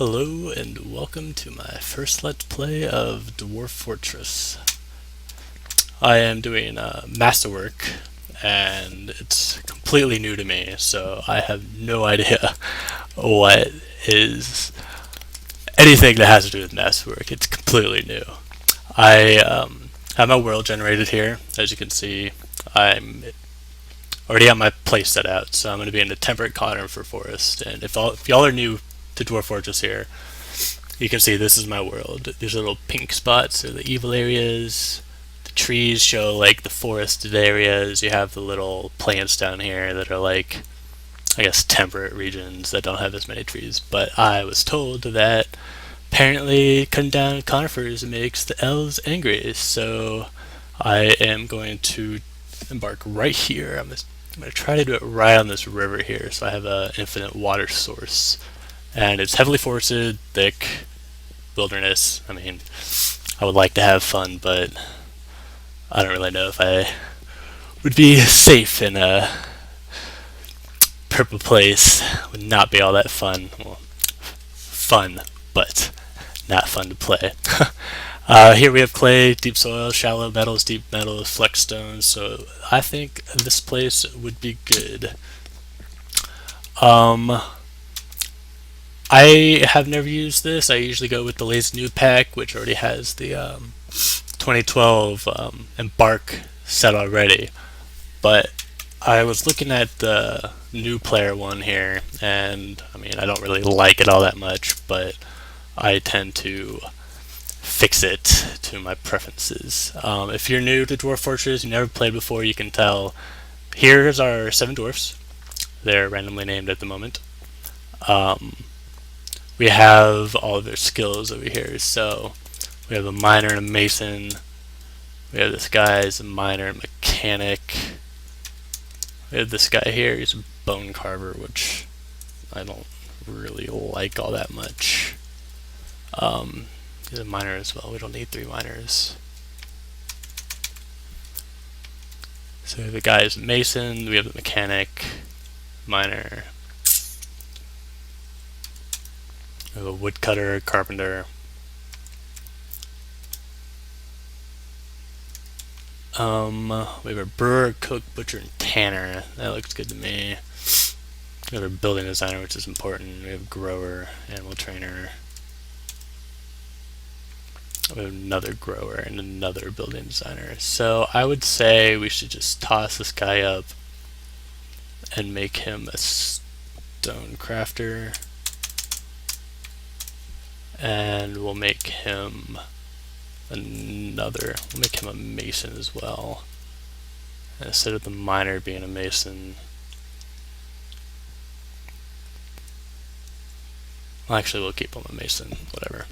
Hello and welcome to my first Let's Play of Dwarf Fortress. I am doing masterwork and it's completely new to me, so I have no idea what is anything that has to do with masterwork. It's completely new. I have my world generated here. As you can see, I'm already got my place set out, so I'm going to be in the temperate conifer forest. And if y'all are new to Dwarf Fortress here, you can see this is my world. These little pink spots are the evil areas. The trees show like the forested areas. You have the little plants down here that are like, I guess, temperate regions that don't have as many trees. But I was told that apparently cutting down conifers makes the elves angry, so I am going to embark right here. I'm going to try to do it right on this river here, so I have an infinite water source. And it's heavily forested, thick, wilderness. I mean, I would like to have fun, but I don't really know if I would be safe in a purple place. It would not be all that fun. Well, fun, but not fun to play. Here we have clay, deep soil, shallow metals, deep metals, flex stones, so I think this place would be good. I have never used this. I usually go with the Lazy New pack, which already has the 2012 Embark set already. But I was looking at the new player one here, and I mean, I don't really like it all that much, but I tend to fix it to my preferences. If you're new to Dwarf Fortress, you never played before, you can tell. Here's our 7 dwarfs. They're randomly named at the moment. We have all of their skills over here. So we have a miner and a mason. We have this guy as a miner and mechanic. We have this guy here, he's a bone carver, which I don't really like all that much. He's a miner as well. We don't need 3 miners. So the guy is a mason, we have the mechanic, miner. We have a woodcutter, carpenter. We have a brewer, cook, butcher, and tanner. That looks good to me. We have a building designer, which is important. We have a grower, animal trainer. We have another grower and another building designer. So I would say we should just toss this guy up and make him a stone crafter. And we'll make him a mason as well. And instead of the miner being a mason, well, actually we'll keep him a mason, whatever.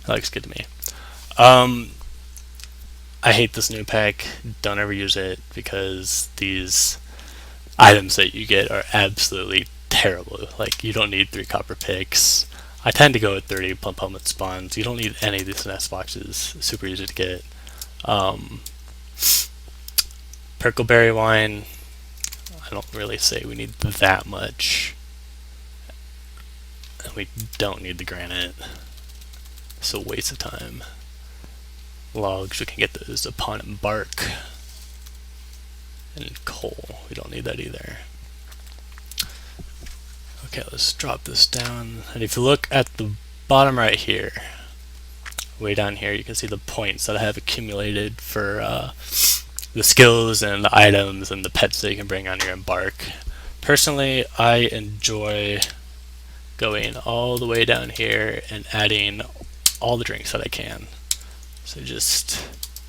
That looks good to me. I hate this new pack. Don't ever use it because these items that you get are absolutely terrible. Like, you don't need 3 copper picks. I tend to go with 30 plump helmet spawns. You don't need any of these nest boxes. It's super easy to get. Perkleberry wine, I don't really say we need that much. And we don't need the granite. It's a waste of time. Logs, we can get those upon embark. And coal, we don't need that either. Okay, let's drop this down. And if you look at the bottom right here, way down here, you can see the points that I have accumulated for the skills and the items and the pets that you can bring on your embark. Personally, I enjoy going all the way down here and adding all the drinks that I can. So just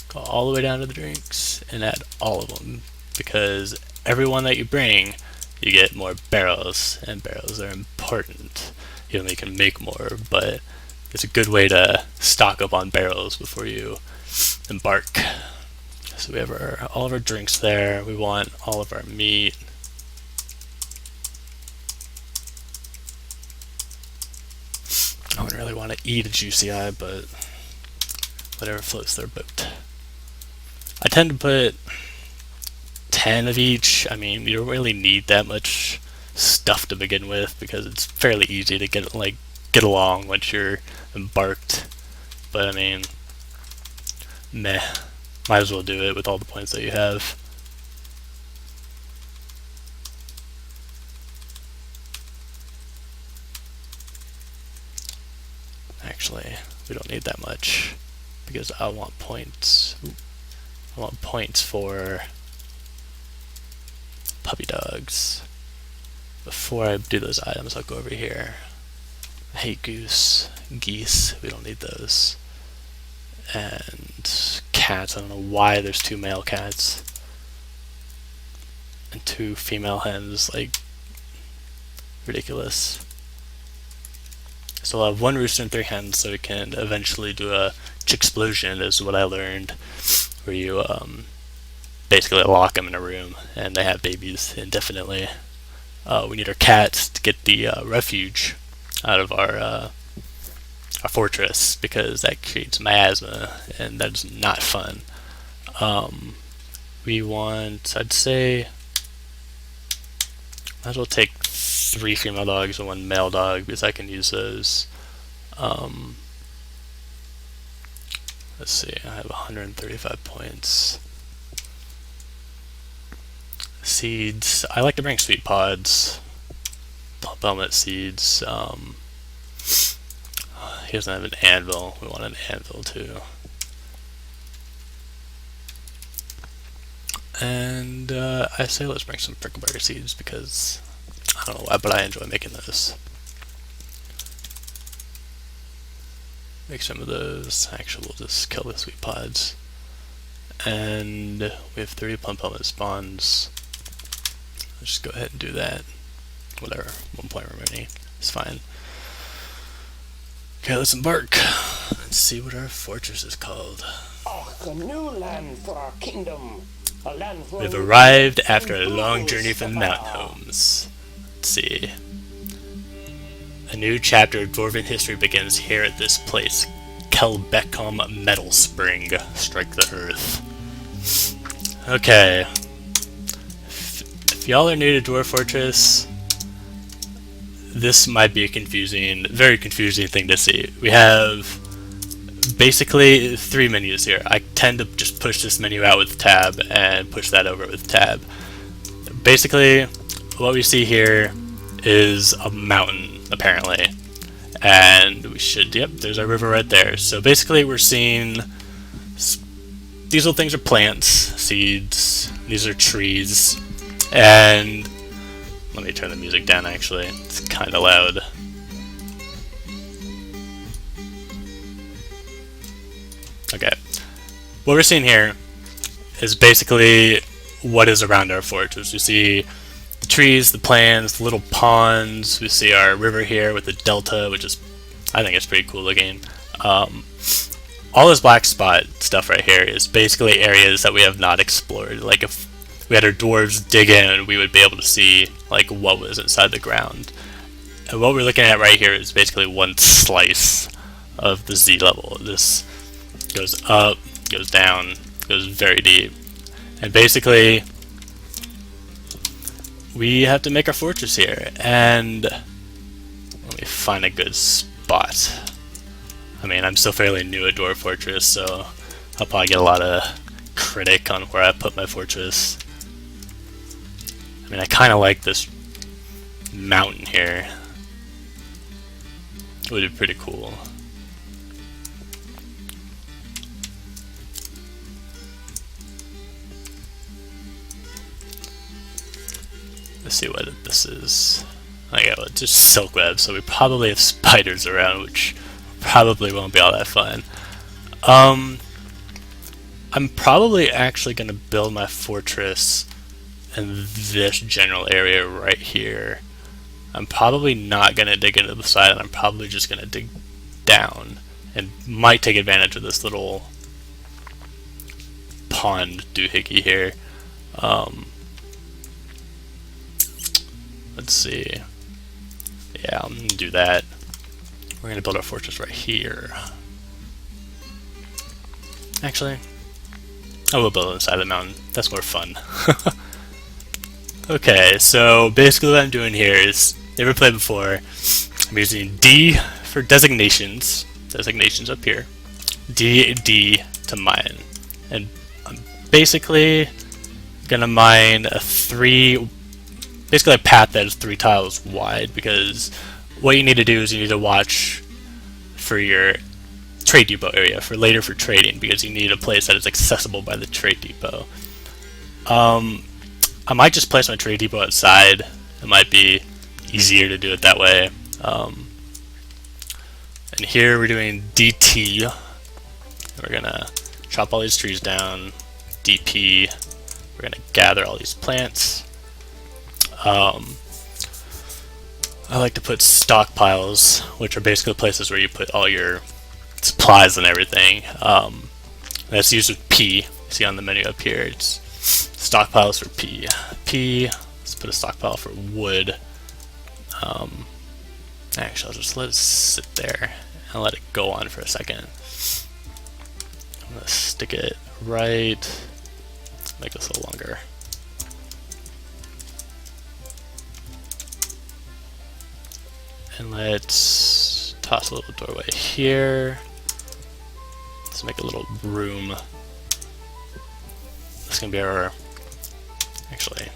go all the way down to the drinks and add all of them, because every one that you bring, you get more barrels, and barrels are important. You only can make more, but it's a good way to stock up on barrels before you embark. So we have all of our drinks there. We want all of our meat. I wouldn't really want to eat a juicy eye, but whatever floats their boat. I tend to put 10 of each. I mean, you don't really need that much stuff to begin with because it's fairly easy to get like get along once you're embarked. But I mean, meh. Might as well do it with all the points that you have. Actually, we don't need that much because I want points. I want points for puppy dogs. Before I do those items, I'll go over here. I hate geese. We don't need those. And cats. I don't know why there's 2 male cats and 2 female hens. Like, ridiculous. So I'll have 1 rooster and 3 hens, so we can eventually do a chick-explosion, is what I learned, where you basically lock them in a room and they have babies indefinitely. We need our cats to get the refuge out of our fortress, because that creates miasma and that's not fun. We want, I'd say, might as well take 3 female dogs and 1 male dog, because I can use those. Let's see, I have 135 points. Seeds, I like to bring sweet pods. Helmet seeds. He doesn't have an anvil. We want an anvil too. And I say let's bring some prickleberry seeds, because I don't know why, but I enjoy making those. Make some of those. Actually, we'll just kill the sweet pods. And we have 30 plum helmet spawns. Let's just go ahead and do that. Whatever, 1 point remaining. It's fine. Okay, let's embark. Let's see what our fortress is called. Oh, a new land for our kingdom. A land for We've arrived after a long journey from the mountain homes. Let's see. A new chapter of dwarven history begins here at this place. Kelbeckum Metalspring. Strike the earth. Okay. If y'all are new to Dwarf Fortress, this might be a very confusing thing to see. We have basically 3 menus here. I tend to just push this menu out with tab and push that over with tab. Basically, what we see here is a mountain, apparently. And we should, yep, there's our river right there. So basically we're seeing, these little things are plants, seeds, these are trees, and let me turn the music down actually, it's kinda loud. Okay, what we're seeing here is basically what is around our fortress. We see the trees, the plants, the little ponds, we see our river here with the delta, which is, I think it's pretty cool looking. All this black spot stuff right here is basically areas that we have not explored. Like if we had our dwarves dig in, we would be able to see like what was inside the ground. And what we're looking at right here is basically 1 slice of the Z level. This goes up, goes down, goes very deep. And basically, we have to make our fortress here. And let me find a good spot. I mean, I'm still fairly new at Dwarf Fortress, so I'll probably get a lot of critic on where I put my fortress. I mean, I kind of like this mountain here. It would be pretty cool. Let's see what this is. Oh yeah, well, it's just silk web, so we probably have spiders around, which probably won't be all that fun. I'm probably actually going to build my fortress in this general area right here. I'm probably not going to dig into the side, and I'm probably just going to dig down and might take advantage of this little pond doohickey here. Let's see. Yeah, I'm going to do that. We're going to build our fortress right here. Actually, I will build it inside the mountain. That's more fun. Okay, so basically what I'm doing here is, never played before, I'm using D for designations up here, D to mine, and I'm basically gonna mine basically a path that is 3 tiles wide, because what you need to do is you need to watch for your trade depot area for later for trading, because you need a place that is accessible by the trade depot. I might just place my trade depot outside. It might be easier to do it that way. And here we're doing DT. We're gonna chop all these trees down. DP. We're gonna gather all these plants. I like to put stockpiles, which are basically places where you put all your supplies and everything. That's used with P. You see on the menu up here, it's stockpiles for P. Let's put a stockpile for wood. Actually, I'll just let it sit there and let it go on for a second. I'm gonna stick it right. Make this a little longer. And let's toss a little doorway here. Let's make a little room. This is gonna be our, actually,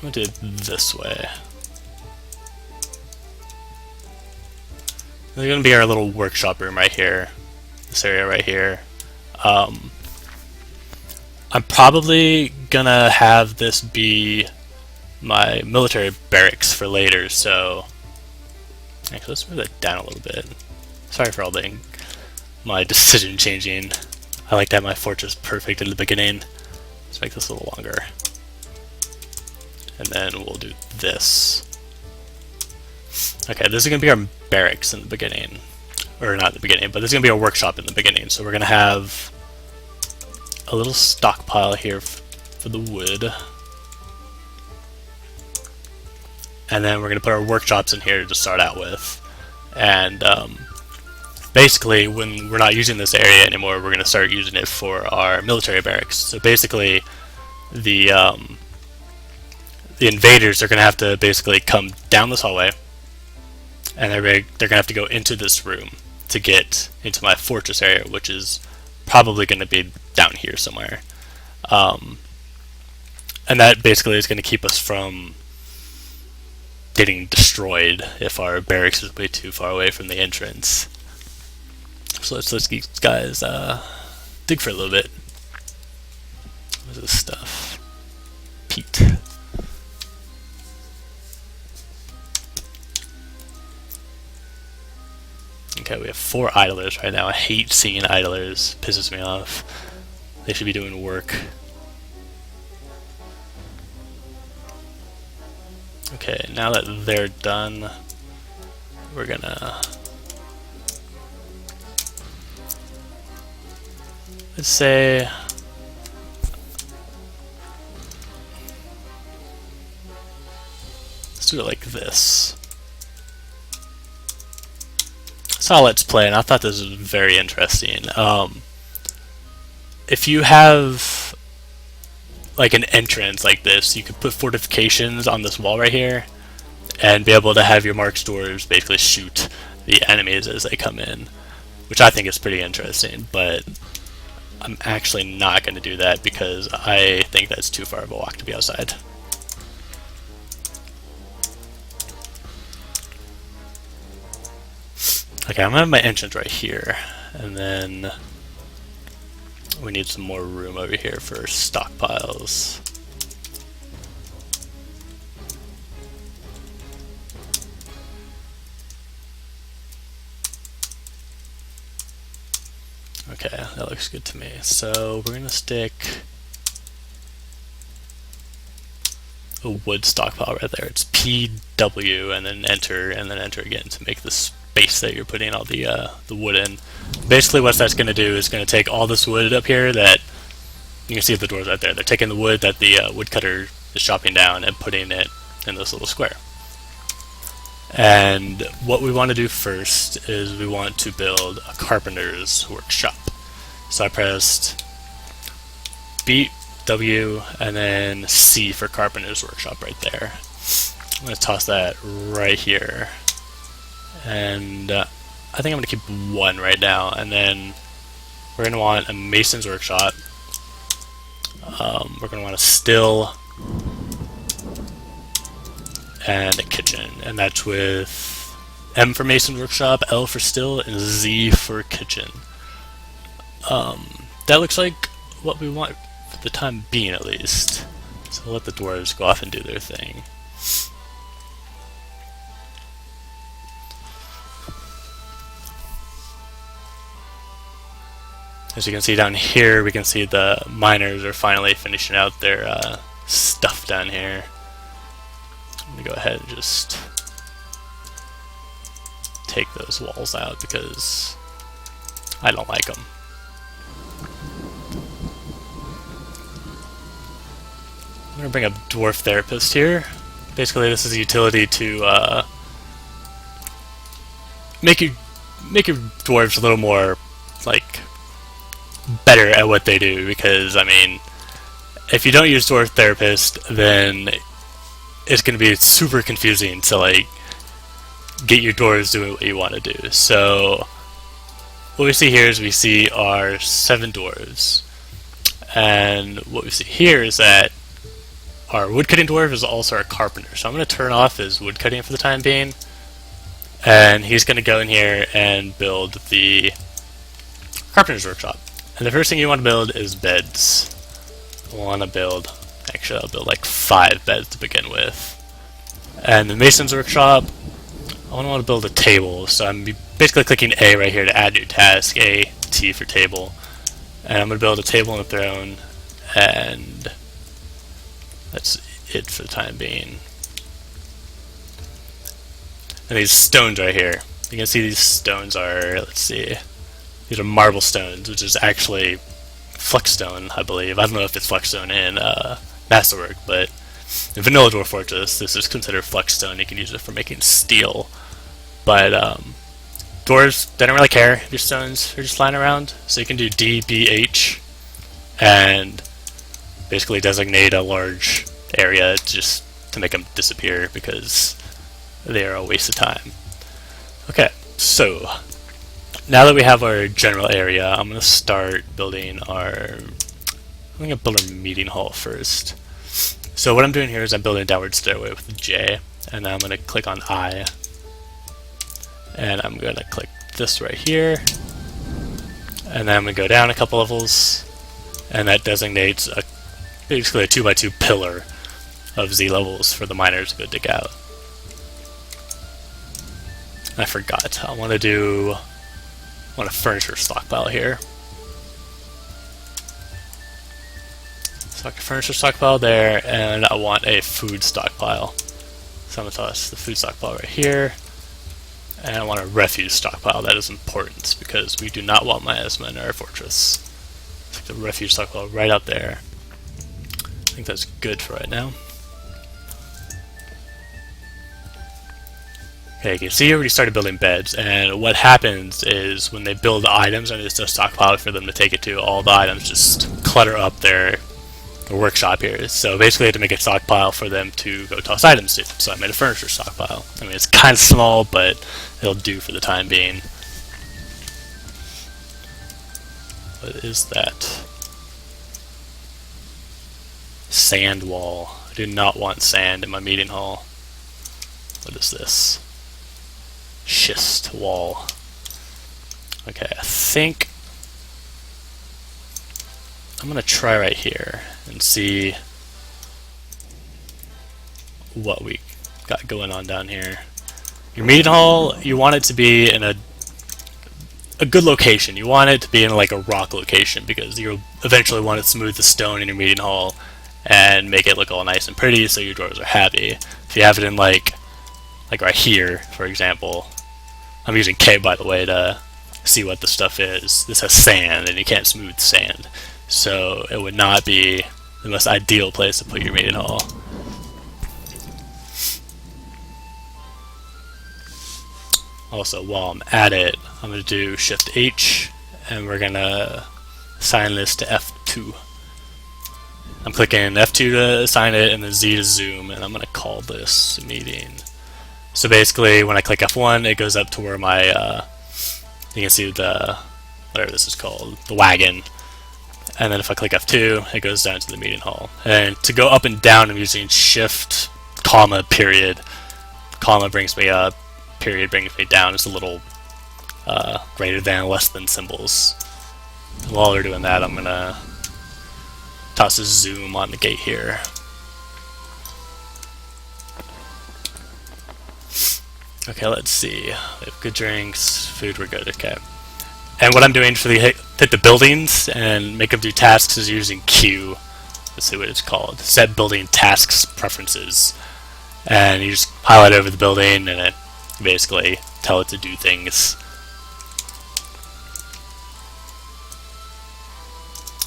I'm gonna do it this way. This is gonna be our little workshop room right here. This area right here. I'm probably gonna have this be my military barracks for later, so actually let's move that down a little bit. Sorry for all my decision changing. I like to have my fortress perfect at the beginning. Let's make this a little longer. And then we'll do this. Okay, this is gonna be our barracks in the beginning. Or not the beginning, but this is gonna be our workshop in the beginning. So we're gonna have a little stockpile here for the wood, and then we're going to put our workshops in here to start out with. And basically, when we're not using this area anymore, we're going to start using it for our military barracks. So basically, the invaders are going to have to basically come down this hallway, and they're going to have to go into this room to get into my fortress area, which is probably going to be down here somewhere. And that basically is going to keep us from getting destroyed if our barracks is way too far away from the entrance. So let's these guys dig for a little bit. What is this stuff? Peat. Okay, we have 4 idlers right now. I hate seeing idlers. Pisses me off. They should be doing work. Okay, now that they're done, we're gonna... let's say... let's do it like this. Saw Let's Play, and I thought this was very interesting. If you have like an entrance like this, you could put fortifications on this wall right here and be able to have your marked doors basically shoot the enemies as they come in, which I think is pretty interesting, but I'm actually not going to do that because I think that's too far of a walk to be outside. Okay, I'm going to have my entrance right here, and then we need some more room over here for stockpiles. Okay, that looks good to me. So we're going to stick a wood stockpile right there. It's PW and then enter again to make the space that you're putting all the wood in. Basically what that's going to do is going to take all this wood up here that you can see the doors right there. They're taking the wood that the woodcutter is chopping down and putting it in this little square. And what we want to do first is we want to build a carpenter's workshop. So I pressed B W, and then C for Carpenter's Workshop right there. I'm going to toss that right here. And I think I'm going to keep 1 right now, and then we're going to want a Mason's Workshop. We're going to want a still and a kitchen, and that's with M for Mason's Workshop, L for still, and Z for kitchen. That looks like what we want for the time being, at least. So we'll let the dwarves go off and do their thing. As you can see down here, we can see the miners are finally finishing out their stuff down here. I'm going to go ahead and just take those walls out because I don't like them. I'm going to bring up Dwarf Therapist here. Basically, this is a utility to make your dwarves a little more, like, better at what they do, because, I mean, if you don't use Dwarf Therapist, then it's going to be super confusing to, like, get your dwarves doing what you want to do. So, what we see here is we see our 7 dwarves. And what we see here is that our woodcutting dwarf is also our carpenter. So I'm going to turn off his woodcutting for the time being. And he's going to go in here and build the carpenter's workshop. And the first thing you want to build is beds. Actually I'll build like 5 beds to begin with. And the mason's workshop, I want to build a table. So I'm basically clicking A right here to add new task, A, T for table. And I'm going to build a table and a throne, and that's it for the time being. And these stones right here, you can see these stones are, let's see, these are marble stones, which is actually flexstone, I believe. I don't know if it's flexstone in Masterwork, but in Vanilla Dwarf Fortress, this is considered flexstone. You can use it for making steel. But dwarves, they don't really care if your stones are just flying around, so you can do D, B, H, and basically designate a large area just to make them disappear, because they are a waste of time. Okay, so now that we have our general area, I'm going to start building I'm going to build our meeting hall first. So what I'm doing here is I'm building a downward stairway with a J, and then I'm going to click on I, and I'm going to click this right here, and then I'm going to go down a couple levels, and that designates basically a 2x2 pillar of Z levels for the miners to go dig out. I forgot. I want a furniture stockpile here. So furniture stockpile there, and I want a food stockpile. So I'm going to toss the food stockpile right here, and I want a refuse stockpile. That is important because we do not want miasma in our fortress. Take the refuse stockpile right out there. I think that's good for right now. Okay, you can see here we started building beds, and what happens is when they build items and it's a stockpile for them to take it to, all the items just clutter up their workshop here. So basically I had to make a stockpile for them to go toss items to. So I made a furniture stockpile. I mean, it's kind of small, but it'll do for the time being. What is that? Sand wall. I do not want sand in my meeting hall. What is this? Schist wall. Okay, I think I'm gonna try right here and see what we got going on down here. Your meeting hall, you want it to be in a good location. You want it to be in like a rock location, because you'll eventually want to smooth the stone in your meeting hall and make it look all nice and pretty so your dwarves are happy. If you have it in like right here, for example, I'm using K by the way to see what the stuff is. This has sand and you can't smooth sand, so it would not be the most ideal place to put your meeting hall. Also, while I'm at it, I'm going to do Shift H, and we're going to assign this to F2. I'm clicking F2 to assign it and then Z to zoom, and I'm going to call this meeting. So basically, when I click F1, it goes up to where my, you can see the, whatever this is called, the wagon. And then if I click F2, it goes down to the meeting hall. And to go up and down, I'm using Shift, comma, period. Comma brings me up, period brings me down. It's a little greater than, less than symbols. And while we're doing that, I'm going to toss a zoom on the gate here. Okay, let's see. We have good drinks, food, we're good, okay. And what I'm doing for the hit the buildings and make them do tasks is using Q. Let's see what it's called. Set building tasks preferences. And you just highlight over the building and it basically tell it to do things.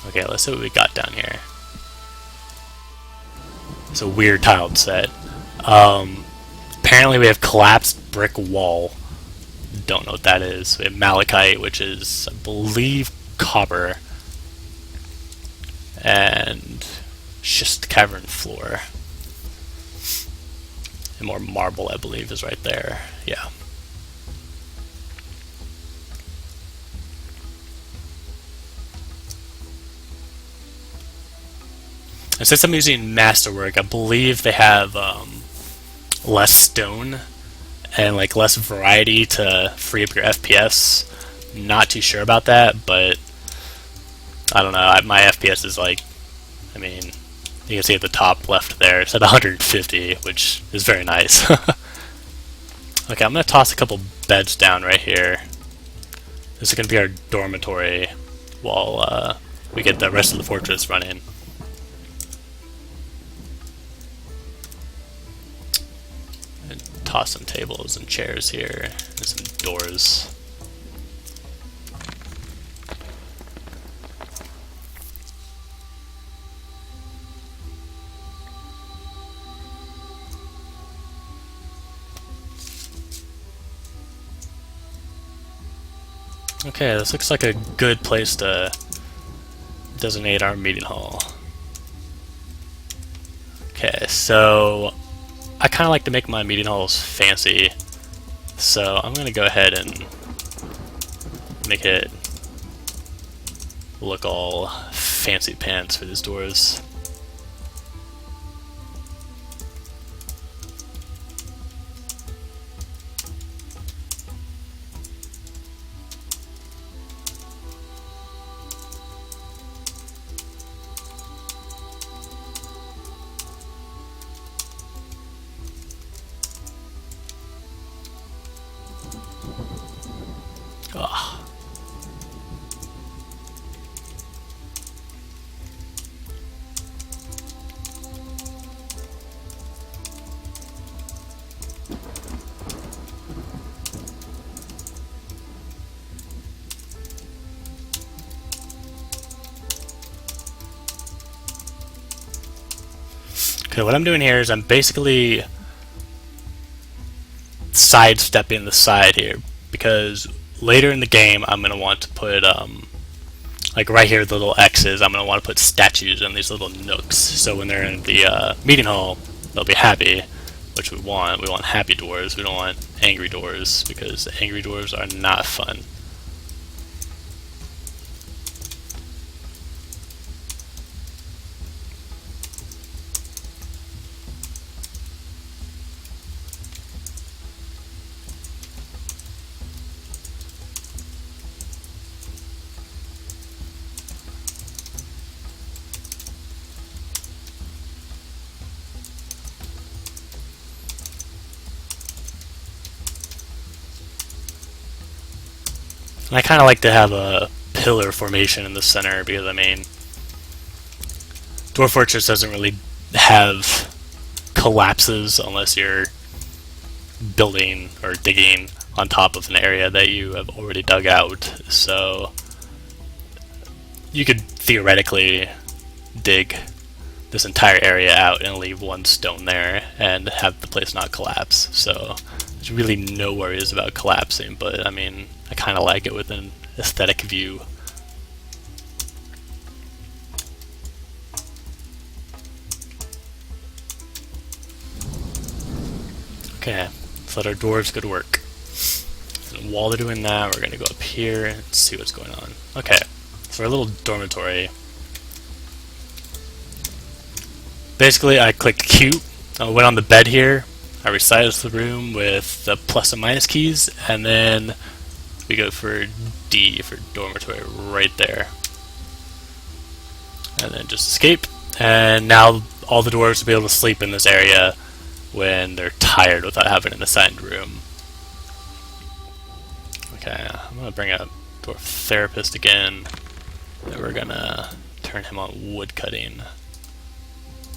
Okay, let's see what we got down here. It's a weird tiled set. Apparently we have collapsed brick wall. Don't know what that is. We have malachite, which is, I believe, copper. And schist cavern floor. And more marble, I believe, is right there. Yeah. And since I'm using Masterwork, I believe they have less stone and like less variety to free up your FPS. Not too sure about that, but I don't know. My FPS is like, I mean, you can see at the top left there, it's at 150, which is very nice. Okay, I'm going to toss a couple beds down right here. This is going to be our dormitory while we get the rest of the fortress running. And toss some tables and chairs here, and some doors. Okay, this looks like a good place to designate our meeting hall. Okay, so I kind of like to make my meeting halls fancy, so I'm going to go ahead and make it look all fancy pants for these doors. Ugh. Okay, what I'm doing here is I'm basically sidestepping the side here, because later in the game I'm going to want to put, like right here, the little X's, I'm going to want to put statues in these little nooks, so when they're in the meeting hall, they'll be happy, which we want. We want happy dwarves, we don't want angry dwarves, because angry dwarves are not fun. And I kind of like to have a pillar formation in the center, because I mean, Dwarf Fortress doesn't really have collapses unless you're building or digging on top of an area that you have already dug out. So you could theoretically dig this entire area out and leave one stone there and have the place not collapse. So there's really no worries about collapsing, but I mean, I kind of like it with an aesthetic view. Okay, let's let our dwarves go to work. And while they're doing that, we're going to go up here and see what's going on. Okay, so our little dormitory. Basically, I clicked Q, I went on the bed here, I resized the room with the plus and minus keys, and then we go for D for dormitory right there. And then just escape, and now all the dwarves will be able to sleep in this area when they're tired without having an assigned room. Okay, I'm going to bring up Dwarf Therapist again, and we're going to turn him on wood cutting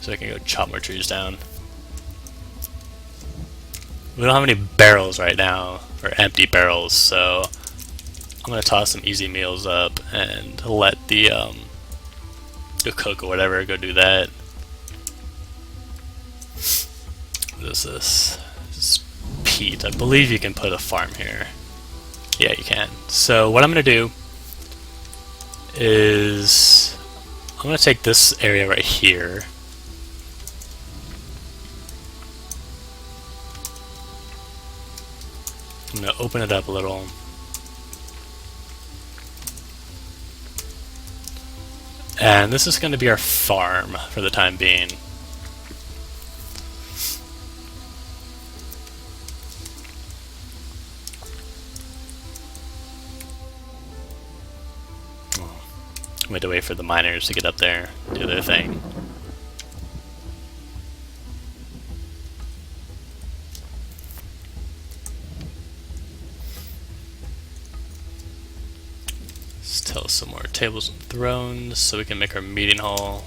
so I can go chop more trees down. We don't have any barrels right now, or empty barrels, so I'm going to toss some easy meals up and let the cook or whatever go do that. What is this? This is peat. I believe you can put a farm here. Yeah, you can. So what I'm going to do is I'm going to take this area right here. I'm going to open it up a little. And this is going to be our farm for the time being. We had to wait for the miners to get up there, do their thing. Let's tell some more tables and thrones so we can make our meeting hall.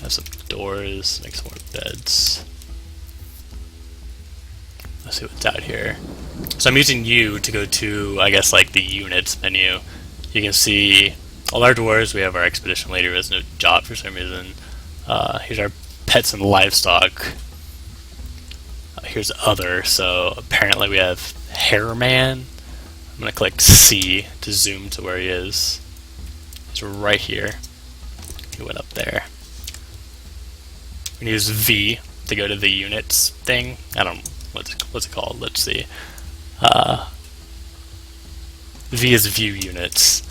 Have some doors, make some more beds. Let's see what's out here. So I'm using U to go to, I guess, like the units menu. You can see all our dwarves. We have our expedition leader who has no job for some reason. Here's our pets and livestock. Here's other. So apparently we have Hairman. I'm going to click C to zoom to where he is. He's right here. He went up there. I'm going to use V to go to the units thing. I don't know. What's it called? Let's see. V is view units.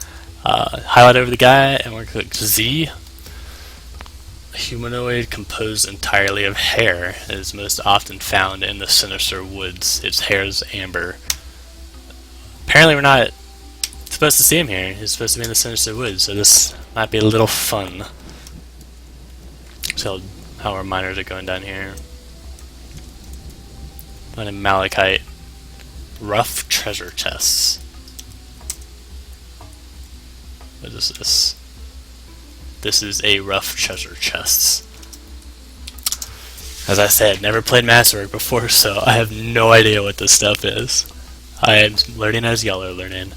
Highlight over the guy, and we're going to click Z. A humanoid composed entirely of hair is most often found in the sinister woods. Its hair is amber. Apparently we're not supposed to see him here. He's supposed to be in the sinister woods, so this might be a little fun. So how our miners are going down here. Finding malachite. Rough treasure chests. What is this? This is a rough treasure chest. As I said, never played Masterwork before, so I have no idea what this stuff is. I am learning as y'all are learning.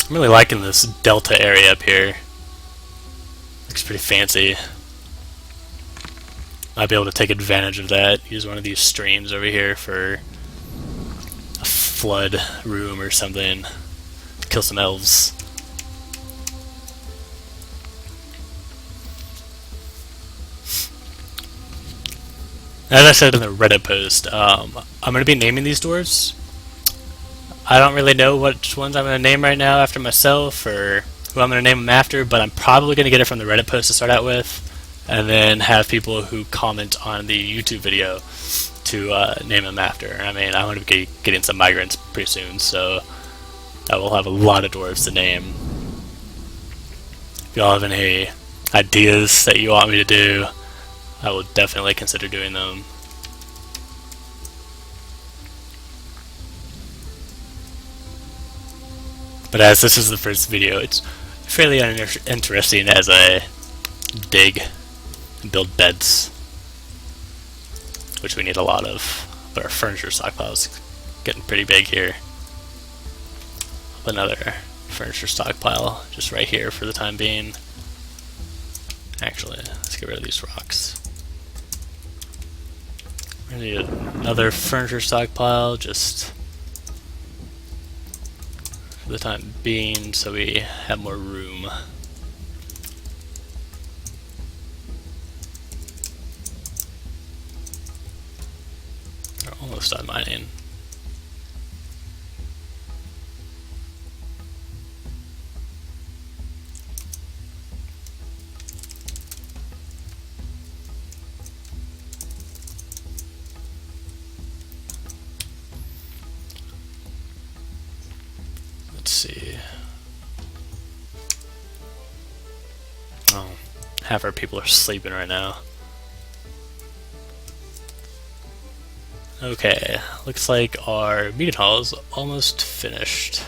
I'm really liking this delta area up here. Looks pretty fancy. Might be able to take advantage of that. Use one of these streams over here for a flood room or something. Kill some elves. As I said in the Reddit post, I'm going to be naming these dwarves. I don't really know which ones I'm going to name right now after myself or who I'm going to name them after, but I'm probably going to get it from the Reddit post to start out with, and then have people who comment on the YouTube video to name them after. I mean, I'm going to be getting some migrants pretty soon, so I will have a lot of dwarves to name. If y'all have any ideas that you want me to do, I will definitely consider doing them. But as this is the first video, it's fairly interesting as I dig and build beds, which we need a lot of. But our furniture stockpile is getting pretty big here. Another furniture stockpile just right here for the time being. Actually, let's get rid of these rocks. We're gonna need another furniture stockpile just for the time being so we have more room. We're almost done mining. Let's see. Oh, half our people are sleeping right now. Okay, looks like our meeting hall is almost finished.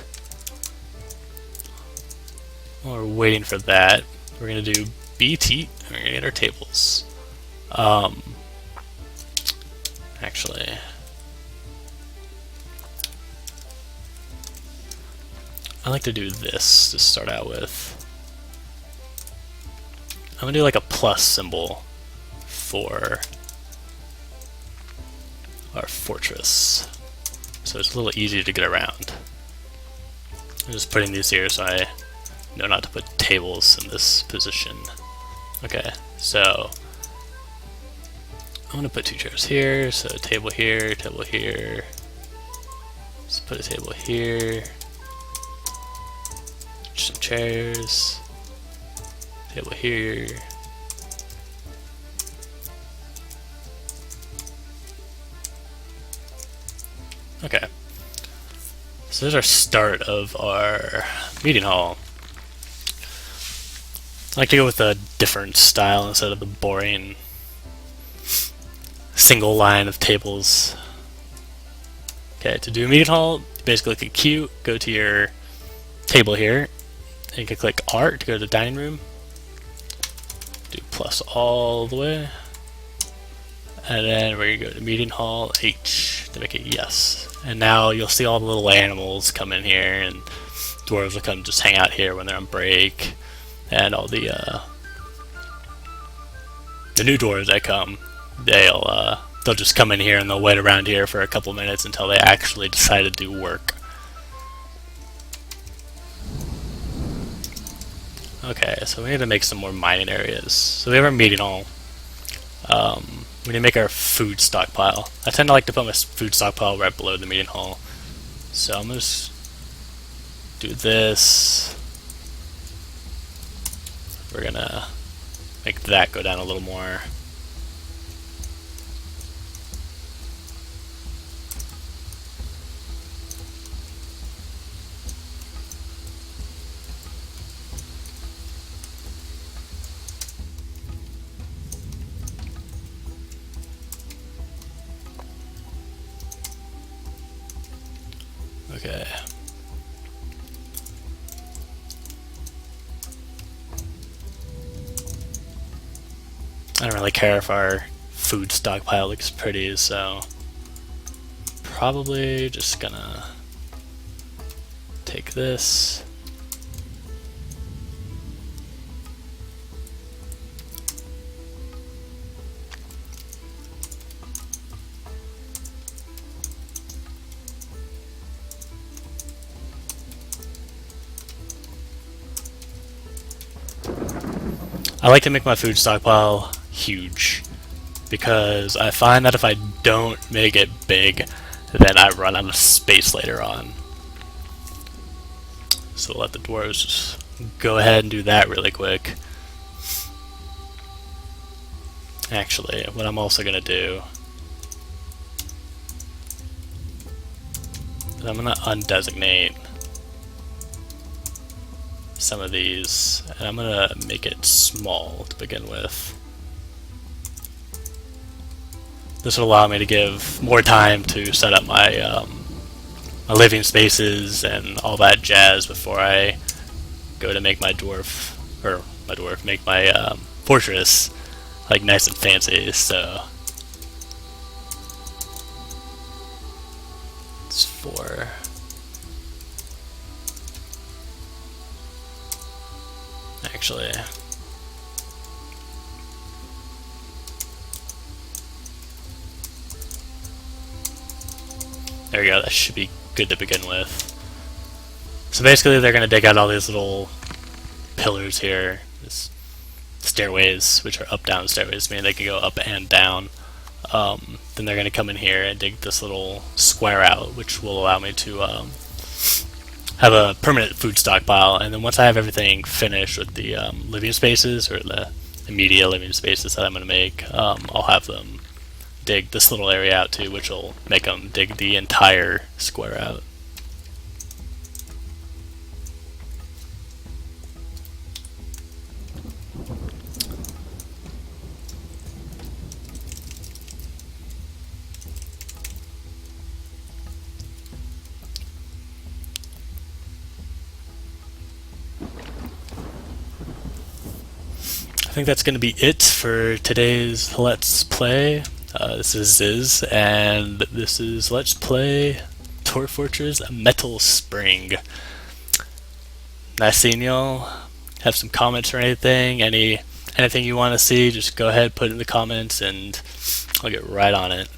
While we're waiting for that, we're gonna do BT and we're gonna get our tables. Actually, I like to do this to start out with. I'm gonna do like a plus symbol for our fortress, so it's a little easier to get around. I'm just putting these here so I know not to put tables in this position. Okay, so I'm gonna put 2 chairs here, so table here, table here. Let's put a table here. Some chairs. Table here. Okay. So there's our start of our meeting hall. I like to go with a different style instead of the boring single line of tables. Okay, to do a meeting hall, basically click Q, go to your table here, and you can click R to go to the dining room. Do plus all the way. And then we're going to go to meeting hall H to make it yes. And now you'll see all the little animals come in here, and dwarves will come just hang out here when they're on break. And all the new dwarves that come, they'll just come in here and they'll wait around here for a couple minutes until they actually decide to do work. Okay, so we need to make some more mining areas. So we have our meeting hall. We need to make our food stockpile. I tend to like to put my food stockpile right below the meeting hall. So I'm going to just do this. We're going to make that go down a little more. Okay. I don't really care if our food stockpile looks pretty, so probably just gonna take this. I like to make my food stockpile huge because I find that if I don't make it big, then I run out of space later on. So we'll let the dwarves just go ahead and do that really quick. Actually, what I'm also going to do is I'm going to undesignate some of these, and I'm going to make it small to begin with. This will allow me to give more time to set up my my living spaces and all that jazz before I go to make my make my fortress like nice and fancy. So it's 4. Actually, There we go, that should be good to begin with. So basically they're going to dig out all these little pillars here, this stairways, which are up-down stairways, meaning they can go up and down. Then they're going to come in here and dig this little square out, which will allow me to have a permanent food stockpile. And then once I have everything finished with the living spaces, or the immediate living spaces that I'm going to make, I'll have them dig this little area out too, which will make them dig the entire square out. I think that's going to be it for today's Let's Play. This is Ziz, and this is Let's Play Dwarf Fortress Metalspring. Nice seeing y'all. Have some comments or anything, anything you want to see, just go ahead, put it in the comments, and I'll get right on it.